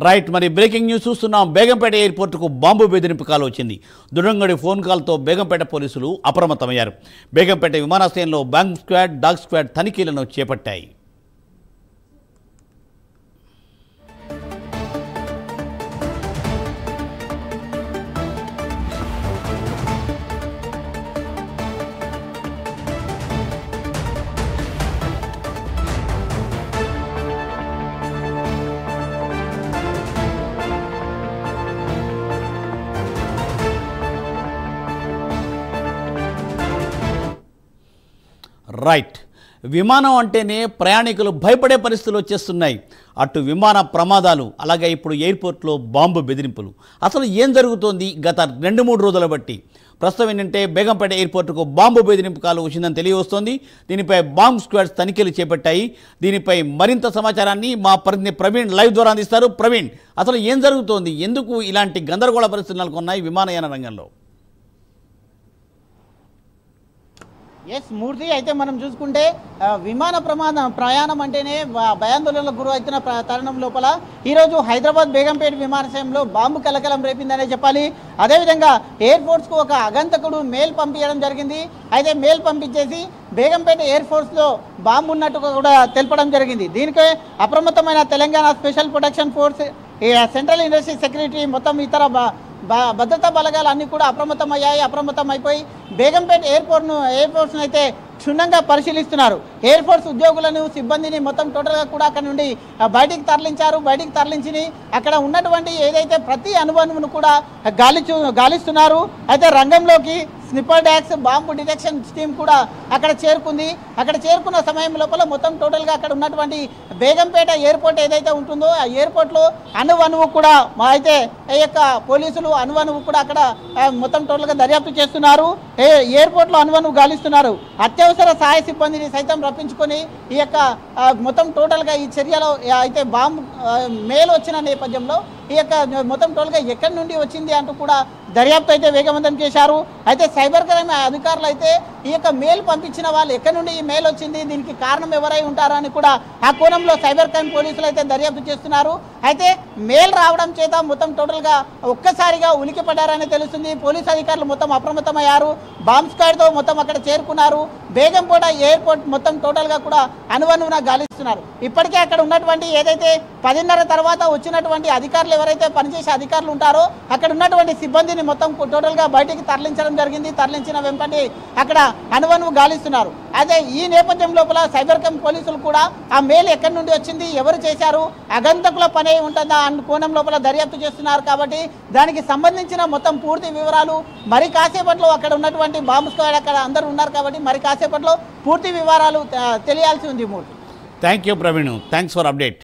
Right మరి breaking news చూస్తున్నాం. Begumpet ఎయిర్పోర్టుకు bomb బెదిరింపు కాల్ వచ్చింది. దురంగడి ఫోన్ కాల్తో బేగంపేట పోలీసులు అప్రమత్తమయ్యారు. బేగంపేట విమానాశ్రయంలో బాంబ్ స్క్వాడ్, డాగ్ స్క్వాడ్ తనిఖీలను చేపట్టాయి. రైట్ విమానం అంటేనే ప్రయాణికులు భయపడే పరిస్థితులు వచ్చేస్తున్నాయి. అటు విమాన ప్రమాదాలు, అలాగే ఇప్పుడు ఎయిర్పోర్ట్లో బాంబు బెదిరింపులు. అసలు ఏం జరుగుతోంది గత 2-3 రోజుల బట్టి? ప్రస్తుతం ఏంటంటే బేగంపేట ఎయిర్పోర్టుకు బాంబు బెదిరింపు కాలు వచ్చిందని తెలియవస్తోంది. దీనిపై బాంబ్ స్క్వాడ్స్ తనిఖీలు చేపట్టాయి. దీనిపై మరింత సమాచారాన్ని మా ప్రతినిధి ప్రవీణ్ లైవ్ ద్వారా అందిస్తారు. ప్రవీణ్, అసలు ఏం జరుగుతోంది? ఎందుకు ఇలాంటి గందరగోళ పరిస్థితులు నెలకొన్నాయి విమానయాన రంగంలో? ఎస్ మూర్తి, అయితే మనం చూసుకుంటే విమాన ప్రయాణం అంటేనే భయాందోళనలకు గురవుతున్న తరుణం లోపల ఈరోజు హైదరాబాద్ బేగంపేట విమానాశ్రయంలో బాంబు కలకలం రేపిందనే చెప్పాలి. అదేవిధంగా ఎయిర్ ఫోర్స్కు ఒక అగంతకుడు మెయిల్ పంపించడం జరిగింది. అయితే మెయిల్ పంపించేసి బేగంపేట ఎయిర్ ఫోర్స్లో బాంబు ఉన్నట్టుగా కూడా తెలపడం జరిగింది. దీనికే అప్రమత్తమైన Telangana special protection force, central industry secretary, మొత్తం ఇతర భద్రతా బలగాలు అన్నీ కూడా అప్రమత్తం అయిపోయి బేగంపేట ఎయిర్ ఫోర్స్ను అయితే క్షుణ్ణంగా పరిశీలిస్తున్నారు. ఎయిర్ ఫోర్స్ ఉద్యోగులను, సిబ్బందిని మొత్తం టోటల్గా కూడా అక్కడ నుండి బయటికి తరలించి అక్కడ ఉన్నటువంటి ఏదైతే ప్రతి అనుభవమును కూడా గాలిస్తున్నారు. అయితే రంగంలోకి sniffer dogs, bomb detection team కూడా అక్కడ చేరుకుంది. అక్కడ చేరుకున్న సమయం లోపల మొత్తం టోటల్గా అక్కడ ఉన్నటువంటి బేగంపేట ఎయిర్పోర్ట్ ఏదైతే ఉంటుందో ఆ ఎయిర్పోర్ట్లో అణువణువు కూడా అయితే ఈ యొక్క పోలీసులు అణువణువు కూడా అక్కడ మొత్తం టోటల్గా దర్యాప్తు చేస్తున్నారు. ఎయిర్పోర్ట్లో అణువణువు గాలిస్తున్నారు. అత్యవసర సహాయ సిబ్బందిని సైతం రప్పించుకొని ఈ యొక్క మొత్తం టోటల్గా ఈ చర్యలో అయితే బాంబు మేలు వచ్చిన నేపథ్యంలో ఈ యొక్క మొత్తం టోటల్గా ఎక్కడి నుండి వచ్చింది అంటూ కూడా దర్యాప్తు అయితే వేగవంతం చేశారు. అయితే సైబర్ క్రైమ్ అధికారులు అయితే ఈ యొక్క మెయిల్ పంపించిన వాళ్ళు ఎక్కడి నుండి ఈ మెయిల్ వచ్చింది, దీనికి కారణం ఎవరై ఉంటారని కూడా ఆ కోణంలో సైబర్ క్రైమ్ పోలీసులు అయితే దర్యాప్తు చేస్తున్నారు. అయితే మెయిల్ రావడం చేత మొత్తం టోటల్గా ఒక్కసారిగా ఉలికిపడ్డారని తెలుస్తుంది. పోలీసు అధికారులు మొత్తం అప్రమత్తమయ్యారు. బాంబ్ స్క్వాడ్తో మొత్తం అక్కడ చేరుకున్నారు. బేగంపేట ఎయిర్పోర్ట్ మొత్తం టోటల్గా కూడా అనువనువున గాలిస్తున్నారు. ఇప్పటికే అక్కడ ఉన్నటువంటి ఏదైతే 10:30 తర్వాత వచ్చినటువంటి అధికారులు ఎవరైతే పనిచేసే అధికారులు ఉంటారో అక్కడ ఉన్నటువంటి సిబ్బందిని మొత్తం టోటల్గా బయటికి తరలించడం జరిగింది. తరలించిన వెంటనే అక్కడ అనువనువు గాలిస్తున్నారు. అయితే ఈ నేపథ్యం లోపల సైబర్ క్రైమ్ పోలీసులు కూడా ఆ మెయిల్ ఎక్కడి నుండి వచ్చింది, ఎవరు చేశారు, అగంతకుల పని ఉంటుందా అన్న కోణం లోపల దర్యాప్తు చేస్తున్నారు. కాబట్టి దానికి సంబంధించిన మొత్తం పూర్తి వివరాలు మరి కాసేపట్లో అక్కడ ఉన్నటువంటి బాంబు స్క్వాడ్ అక్కడ అందరూ ఉన్నారు కాబట్టి మరి కాసేపట్లో పూర్తి వివరాలు తెలియాల్సి ఉంది. Thank you Praveen, thanks for update.